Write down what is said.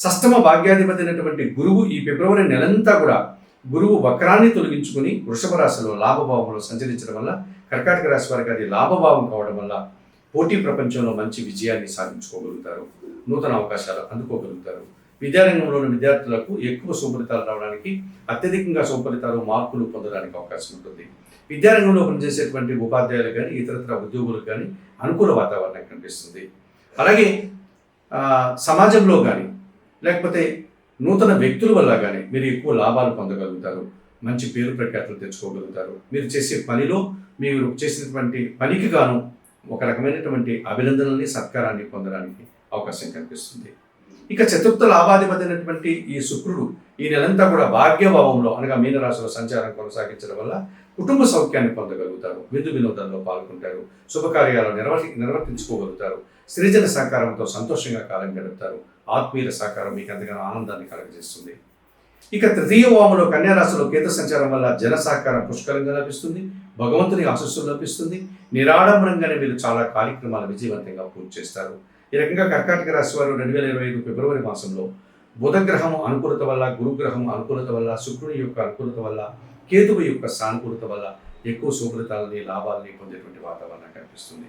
షష్టమ భాగ్యాధిపతి అయినటువంటి గురువు ఈ ఫిబ్రవరి నెలంతా కూడా గురువు వక్రాన్ని తొలగించుకుని వృషభ రాశిలో లాభభావంలో సంచరించడం వల్ల కర్కాటక రాశి వారికి అది లాభభావం కావడం వల్ల పోటీ ప్రపంచంలో మంచి విజయాన్ని సాధించుకోగలుగుతారు, నూతన అవకాశాలు అందుకోగలుగుతారు. విద్యారంగంలోని విద్యార్థులకు ఎక్కువ సుఫలితాలు రావడానికి, అత్యధికంగా సుఫలితాలు మార్కులు పొందడానికి అవకాశం ఉంటుంది. విద్యారంగంలో పనిచేసేటువంటి ఉపాధ్యాయులు కానీ ఇతరత్ర ఉద్యోగులకు కానీ అనుకూల వాతావరణం కనిపిస్తుంది. అలాగే సమాజంలో కానీ లేకపోతే నూతన వ్యక్తుల వల్ల కానీ మీరు ఎక్కువ లాభాలు పొందగలుగుతారు, మంచి పేరు ప్రఖ్యాతులు తెచ్చుకోగలుగుతారు. మీరు చేసే పనిలో మీరు చేసినటువంటి పనికి గాను ఒక రకమైనటువంటి అభినందనల్ని సత్కారాన్ని పొందడానికి అవకాశం కనిపిస్తుంది. ఇక చతుర్థ లాభాధిపతి అయినటువంటి ఈ శుక్రుడు ఈ నెలంతా కూడా భాగ్యభావంలో అనగా మీనరాశిలో సంచారం కొనసాగించడం వల్ల కుటుంబ సౌఖ్యాన్ని పొందగలుగుతారు, విందు వినోదంలో పాల్గొంటారు, శుభకార్యాలు నిర్వర్తించుకోగలుగుతారు, సృజన సహకారంతో సంతోషంగా కాలం గడుపుతారు. ఆత్మీయుల సహకారం మీకు ఎంతగానో ఆనందాన్ని కలగజేస్తుంది. ఇక తృతీయ వాములో కన్యారాశిలో కేతు సంచారం వల్ల జన సహకారం పుష్కలంగా లభిస్తుంది, భగవంతుని ఆశస్సులు లభిస్తుంది. నిరాడంబరంగానే మీరు చాలా కార్యక్రమాలు విజయవంతంగా పూర్తి చేస్తారు. ఈ రకంగా కర్కాటక రాశి వారు 2025 ఫిబ్రవరి మాసంలో బుధగ్రహం అనుకూలత వల్ల, గురుగ్రహం అనుకూలత వల్ల, శుక్రుని యొక్క అనుకూలత వల్ల, కేతువు యొక్క సానుకూలత వల్ల ఎక్కువ శుభ్రతల్ని లాభాలని పొందేటువంటి వాతావరణం కనిపిస్తుంది.